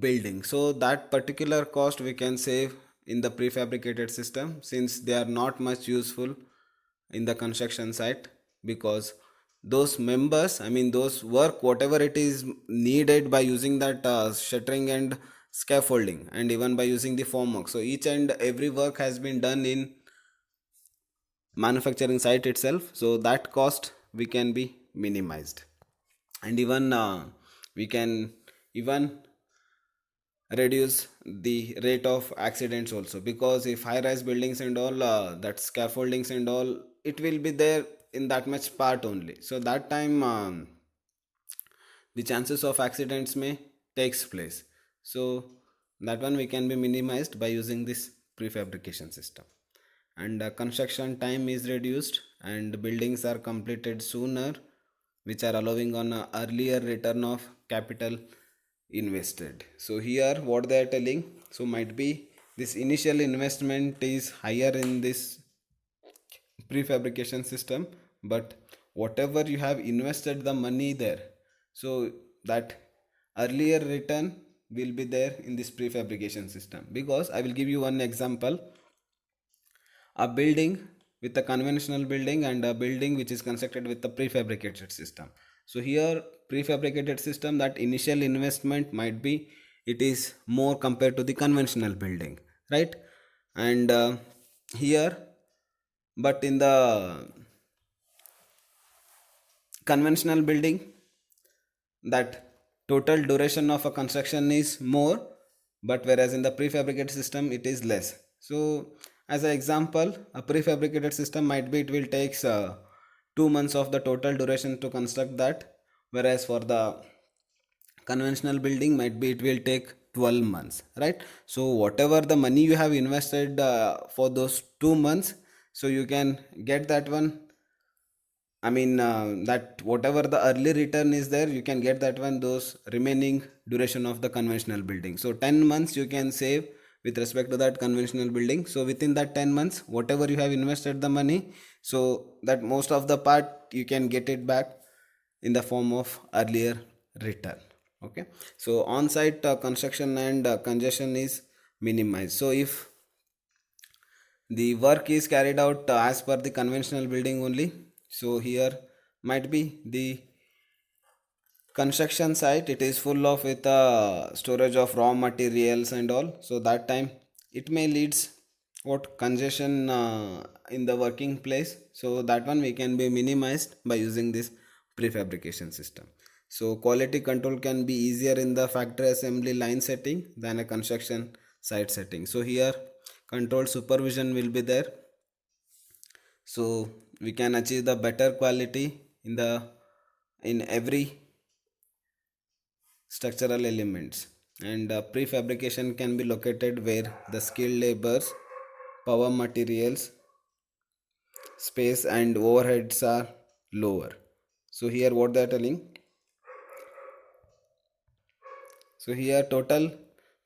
building. So that particular cost we can save in the prefabricated system, since they are not much useful in the construction site, because those members, I mean those work, whatever it is needed by using that shuttering and scaffolding, and even by using the formwork, so each and every work has been done in manufacturing site itself, so that cost we can be minimized. And even we can even reduce the rate of accidents also, because if high rise buildings and all, that scaffoldings and all, it will be there in that much part only, so that time the chances of accidents may takes place. So that one we can be minimized by using this prefabrication system. And construction time is reduced and buildings are completed sooner, which are allowing on a earlier return of capital invested. So here what they are telling, so might be this initial investment is higher in this prefabrication system, but whatever you have invested the money there, so that earlier return will be there in this prefabrication system. Because I will give you one example: a building with a conventional building and a building which is constructed with a prefabricated system. So here prefabricated system, that initial investment might be, it is more compared to the conventional building, right? And here, but in the conventional building, that total duration of a construction is more, but whereas in the prefabricated system it is less. So as an example, a prefabricated system might be, it will takes 2 months of the total duration to construct that, whereas for the conventional building might be, it will take 12 months, right? So whatever the money you have invested for those 2 months, so you can get that one. I mean, that whatever the early return is there, you can get that one, those remaining duration of the conventional building. So 10 months you can save with respect to that conventional building. So within that 10 months, whatever you have invested the money, so that most of the part you can get it back in the form of earlier return. Okay. So on-site construction and congestion is minimized. So if the work is carried out as per the conventional building only, so here might be the construction site, it is full of with storage of raw materials and all, so that time it may leads what congestion in the working place, so that one we can be minimized by using this prefabrication system. So quality control can be easier in the factory assembly line setting than a construction site setting. So here control supervision will be there, so we can achieve the better quality in the in every structural elements. And prefabrication can be located where the skilled labors, power materials, space and overheads are lower. So here what they are telling, so here total,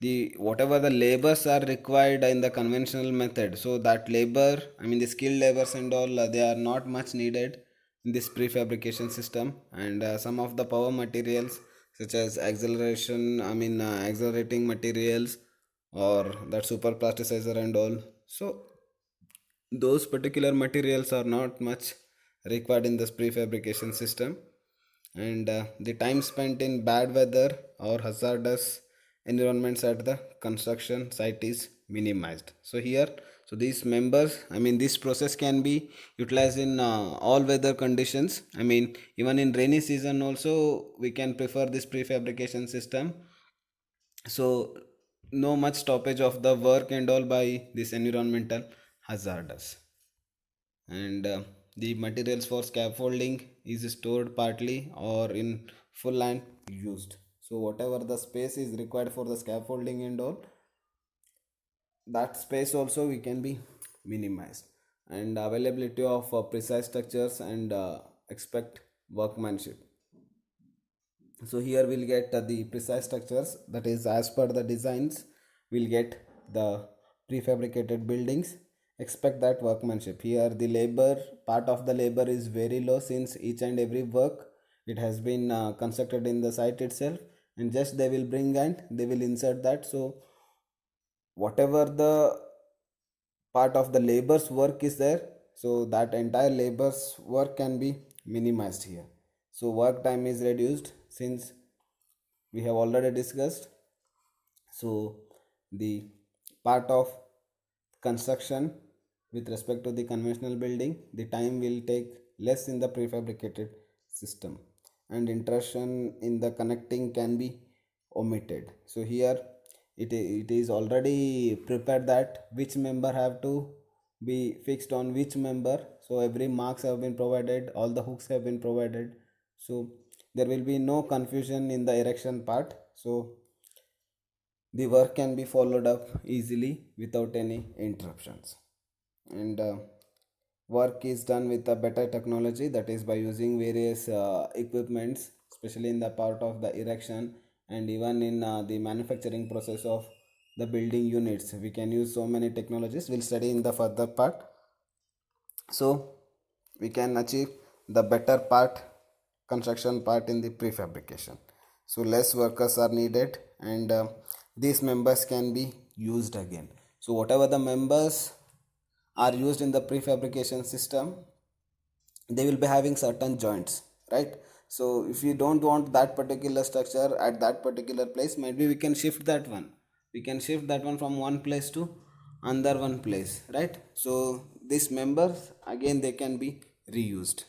the whatever the labors are required in the conventional method, so that labor, I mean the skilled labors and all, they are not much needed in this prefabrication system. And some of the power materials such as acceleration, I mean accelerating materials, or that super plasticizer and all, so those particular materials are not much required in this prefabrication system. And the time spent in bad weather or hazardous environments at the construction site is minimized. So here, so these members, I mean this process can be utilized in all weather conditions. I mean even in rainy season also we can prefer this prefabrication system, so no much stoppage of the work and all by this environmental hazards. And the materials for scaffolding is stored partly or in full and used, so whatever the space is required for the scaffolding and all, that space also we can be minimized. And availability of precise structures and expect workmanship, so here we'll get the precise structures, that is as per the designs we'll get the prefabricated buildings. Expect that workmanship, here the labor part of the labor is very low, since each and every work it has been constructed in the site itself. and just they will bring and they will insert that. So whatever the part of the labor's work is there, so that entire labor's work can be minimized here. So work time is reduced, since we have already discussed. So the part of construction with respect to the conventional building, the time will take less in the prefabricated system, and interaction in the connecting can be omitted. So here it is already prepared that which member have to be fixed on which member. So every marks have been provided, all the hooks have been provided, so there will be no confusion in the erection part. So the work can be followed up easily without any interruptions, and work is done with a better technology, that is by using various equipments, especially in the part of the erection, and even in the manufacturing process of the building units. We can use so many technologies, we'll study in the further part. So we can achieve the better part, construction part, in the prefabrication. So less workers are needed, and these members can be used again. So whatever the members are used in the prefabrication system, they will be having certain joints, right? So if you don't want that particular structure at that particular place, maybe we can shift that one from one place to another one place, right? So these members again they can be reused.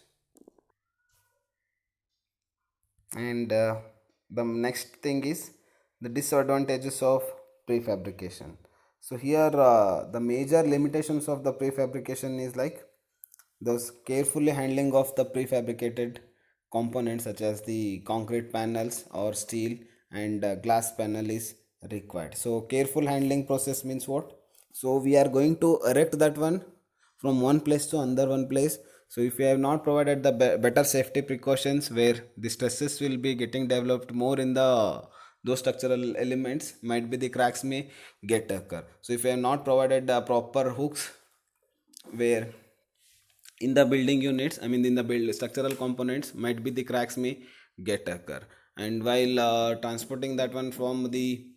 And the next thing is the disadvantages of prefabrication. So here the major limitations of the prefabrication is like those carefully handling of the prefabricated components such as the concrete panels or steel and glass panel is required. So careful handling process means what? So we are going to erect that one from one place to another one place. So if we have not provided the better safety precautions, where the stresses will be getting developed more in the those structural elements, might be the cracks may get occur. So if we have not provided the proper hooks, where in the building units, I mean in the build structural components, might be the cracks may get occur. And while transporting that one from the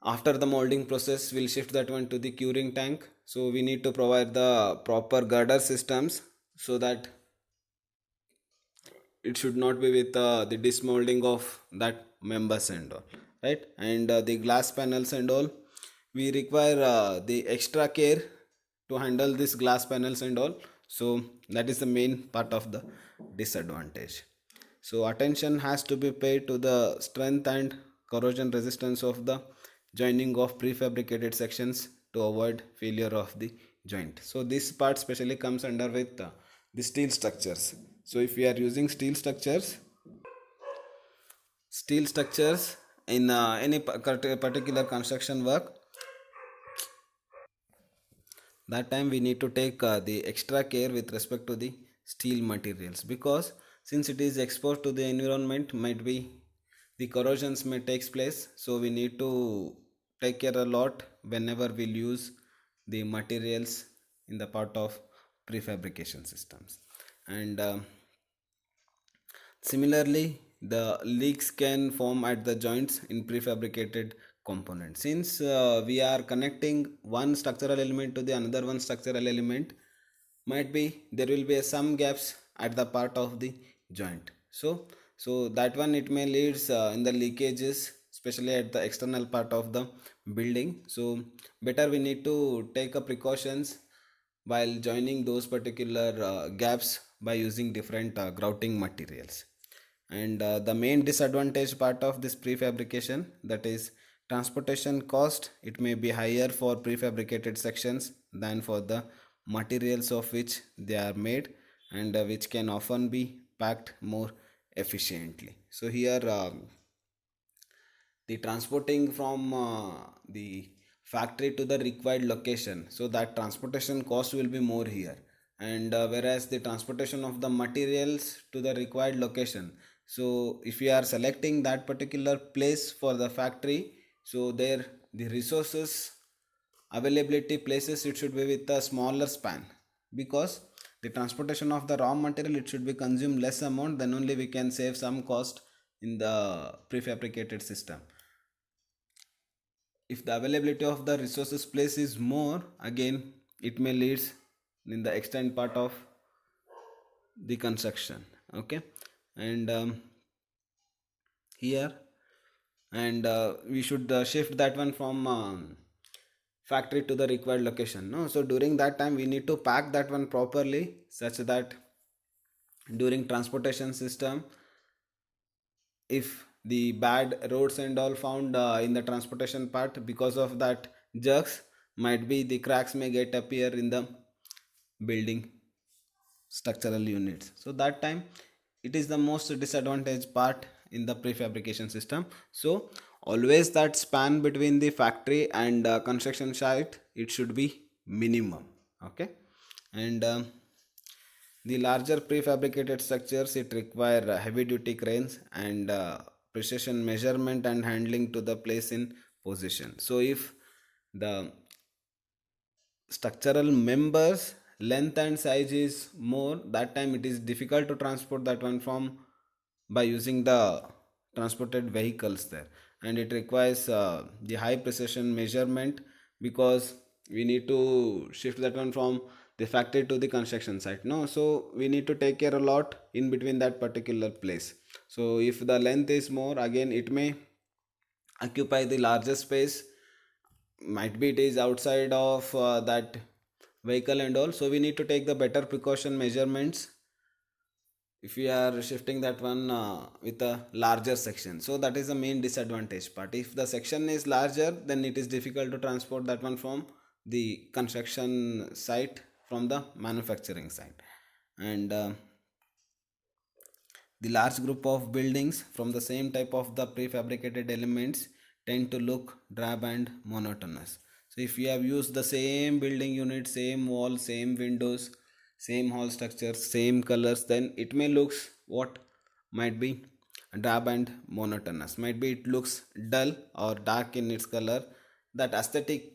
after the molding process, we'll shift that one to the curing tank. So we need to provide the proper girder systems, so that it should not be with the dismolding of that members and all, right? And the glass panels and all, we require the extra care to handle this glass panels and all. So that is the main part of the disadvantage. So attention has to be paid to the strength and corrosion resistance of the joining of prefabricated sections to avoid failure of the joint. So this part specially comes under with the steel structures. So if we are using steel structures in any particular construction work, that time we need to take the extra care with respect to the steel materials, because since it is exposed to the environment, might be the corrosions may takes place. So we need to take care a lot whenever we'll use the materials in the part of prefabrication systems. And similarly, the leaks can form at the joints in prefabricated components. Since we are connecting one structural element to the another one structural element, might be there will be some gaps at the part of the joint. So that one it may leads in the leakages, especially at the external part of the building. So better we need to take a precautions while joining those particular gaps by using different grouting materials. And the main disadvantage part of this prefabrication, that is transportation cost, it may be higher for prefabricated sections than for the materials of which they are made, and which can often be packed more efficiently. So here the transporting from the factory to the required location, so that transportation cost will be more here. And whereas the transportation of the materials to the required location, so if we are selecting that particular place for the factory, so there the resources availability places, it should be with a smaller span, because the transportation of the raw material, it should be consumed less amount, then only we can save some cost in the prefabricated system. If the availability of the resources place is more, again it may leads in the extent part of the construction. Okay, and here, and we should shift that one from factory to the required location, no? So during that time we need to pack that one properly, such that during transportation system, if the bad roads and all found in the transportation part, because of that jerks, might be the cracks may get appear in the building structural units. So that time it is the most disadvantaged part in the prefabrication system. So always that span between the factory and construction site, it should be minimum. Okay, and the larger prefabricated structures, it require heavy duty cranes and precision measurement and handling to the place in position. So if the structural members length and size is more, that time it is difficult to transport that one from by using the transported vehicles there, and it requires the high precision measurement, because we need to shift that one from the factory to the construction site, no? So we need to take care a lot in between that particular place. So if the length is more, again it may occupy the larger space, might be it is outside of that vehicle and all. So we need to take the better precaution measurements if we are shifting that one with a larger section. So that is the main disadvantage part. If the section is larger, then it is difficult to transport that one from the construction site, from the manufacturing site. And the large group of buildings from the same type of the prefabricated elements tend to look drab and monotonous. So if we have used the same building unit, same wall, same windows, same hall structures, same colors, then it may looks what might be drab and monotonous. Might be it looks dull or dark in its color. That aesthetic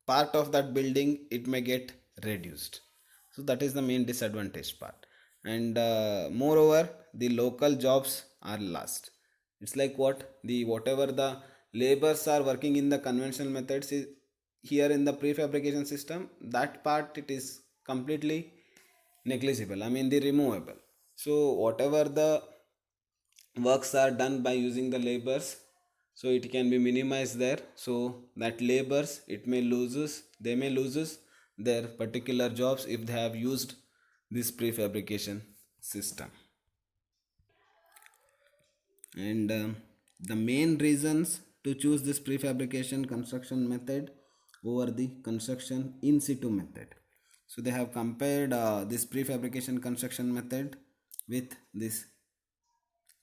part of that building, it may get reduced. So that is the main disadvantage part. And moreover, the local jobs are lost. It's like what the whatever the laborers are working in the conventional methods is here in the prefabrication system, that part it is completely negligible, I mean the removable. So whatever the works are done by using the labors, so it can be minimized there. So that labors, it may loses they may loses their particular jobs if they have used this prefabrication system. And the main reasons to choose this prefabrication construction method over the construction in situ method. So they have compared this prefabrication construction method with this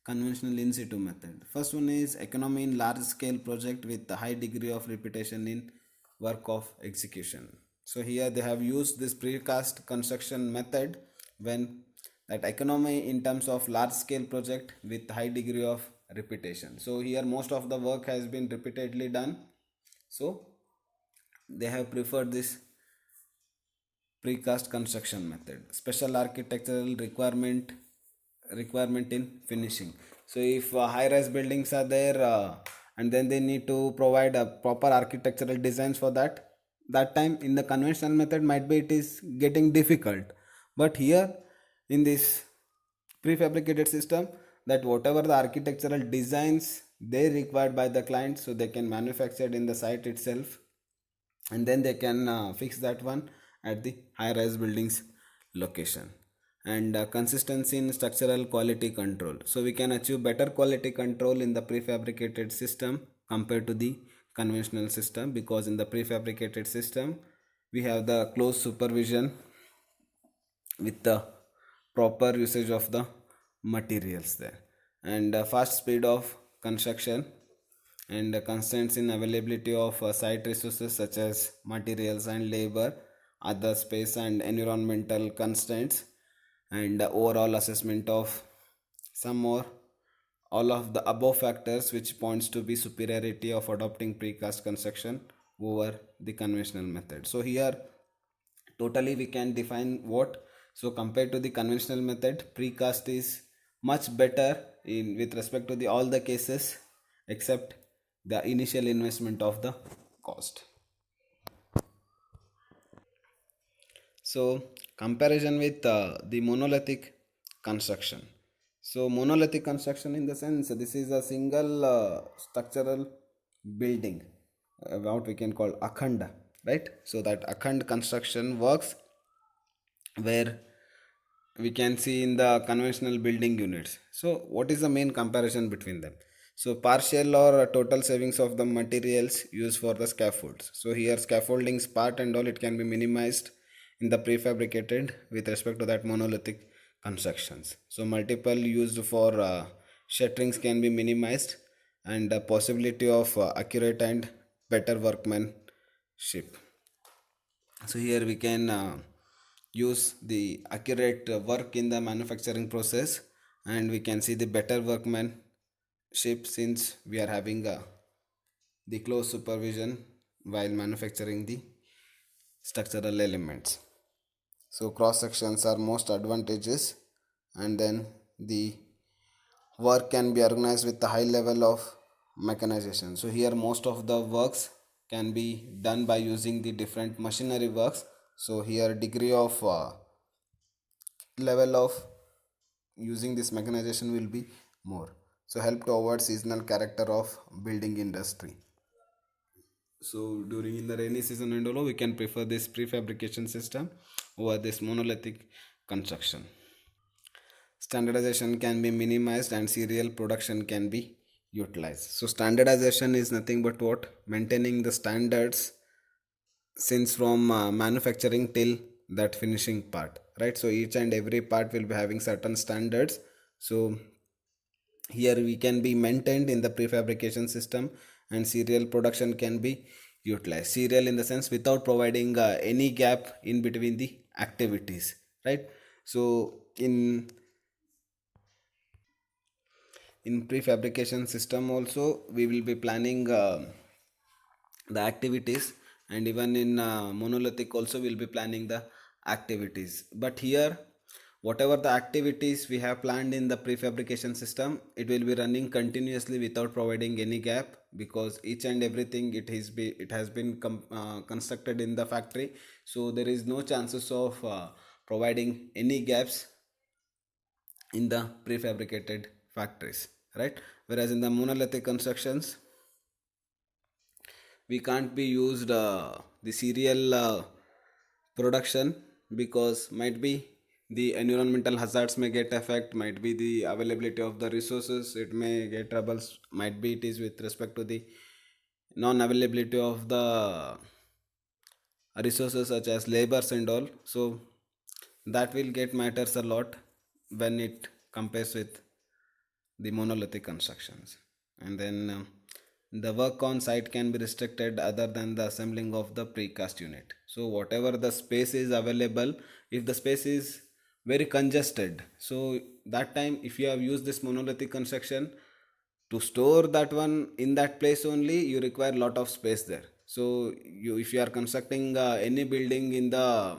conventional in situ method. First one is economy in large scale project with a high degree of repetition in work of execution. So here they have used this precast construction method when that economy in terms of large scale project with high degree of repetition. So here most of the work has been repeatedly done, so they have preferred this precast construction method. Special architectural requirement in finishing. So if high rise buildings are there, and then they need to provide a proper architectural designs for that time in the conventional method might be it is getting difficult. But here in this prefabricated system, that whatever the architectural designs they required by the client, so they can manufacture it in the site itself, and then they can fix that one at the high rise buildings location. And consistency in structural quality control, so we can achieve better quality control in the prefabricated system compared to the conventional system, because in the prefabricated system we have the close supervision with the proper usage of the materials there, and fast speed of construction, and constraints in availability of site resources such as materials and labor, other space and environmental constraints, and overall assessment of some or all of the above factors, which points to be superiority of adopting precast construction over the conventional method. So here totally we can define what, so compared to the conventional method, precast is much better in with respect to the all the cases except the initial investment of the cost. So comparison with the monolithic construction. So monolithic construction in the sense this is a single structural building, what we can call akhanda, right? So that akhand construction works where we can see in the conventional building units. So what is the main comparison between them? So partial or total savings of the materials used for the scaffolds. So here scaffolding's part and all it can be minimized in the prefabricated with respect to that monolithic constructions. So multiple used for shutterings can be minimized, and the possibility of accurate and better workmanship. So here we can use the accurate work in the manufacturing process, and we can see the better workmanship since we are having the close supervision while manufacturing the structural elements. So cross sections are most advantages, and then the work can be organized with a high level of mechanization. So here most of the works can be done by using the different machinery works. So here degree of level of using this mechanization will be more, so help to avoid seasonal character of building industry. So during in the rainy season and all we can prefer this prefabrication system over this monolithic construction. Standardization can be minimized and serial production can be utilized. So standardization is nothing but what? Maintaining the standards since from manufacturing till that finishing part, right? So each and every part will be having certain standards. So here we can be maintained in the prefabrication system, and serial production can be utilized. Serial in the sense without providing any gap in between the activities, right? So in prefabrication system also we will be planning the activities, and even in monolithic also we'll be planning the activities. But here whatever the activities we have planned in the prefabrication system, it will be running continuously without providing any gap, because each and everything it has been constructed in the factory, so there is no chances of providing any gaps in the prefabricated factories, right? Whereas in the monolithic constructions we can't be used the serial production, because might be the environmental hazards may get affect, might be the availability of the resources it may get troubles, might be it is with respect to the non availability of the resources such as labors and all. So that will get matters a lot when it compares with the monolithic constructions. And then the work on site can be restricted other than the assembling of the precast unit. So whatever the space is available, if the space is very congested, so that time if you have used this monolithic construction, to store that one in that place only you require lot of space there. So you if you are constructing any building in the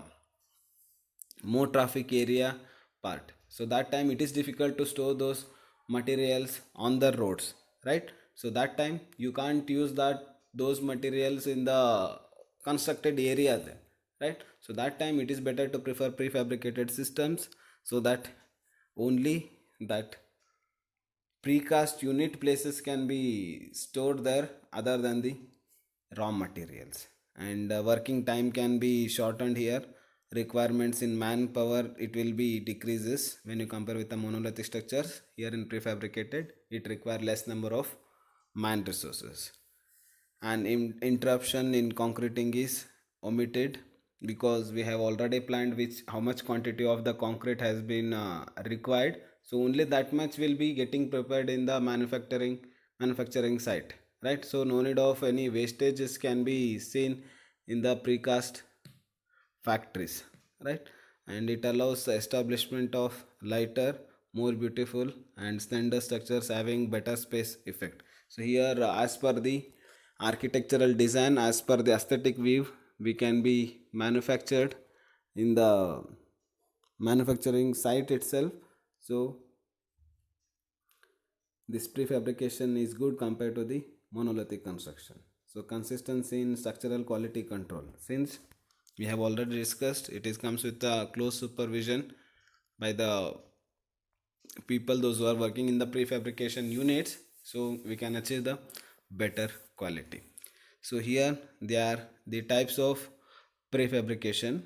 more traffic area part, so that time it is difficult to store those materials on the roads, right? So that time you can't use that those materials in the constructed area there, right? So that time it is better to prefer prefabricated systems, so that only that precast unit places can be stored there other than the raw materials. And working time can be shortened here. Requirements in manpower it will be decreases when you compare with the monolithic structures. Here in prefabricated it require less number of man resources. And interruption in concreting is omitted, because we have already planned which how much quantity of the concrete has been required, so only that much will be getting prepared in the manufacturing site, right? So no need of any wastages can be seen in the precast factories, right? And it allows the establishment of lighter, more beautiful and slender structures having better space effect. So here as per the architectural design, as per the aesthetic view, we can be manufactured in the manufacturing site itself. So this prefabrication is good compared to the monolithic construction. So consistency in structural quality control, since we have already discussed, it is comes with a close supervision by the people those who are working in the prefabrication units, so we can achieve the better quality. So here they are the types of prefabrication.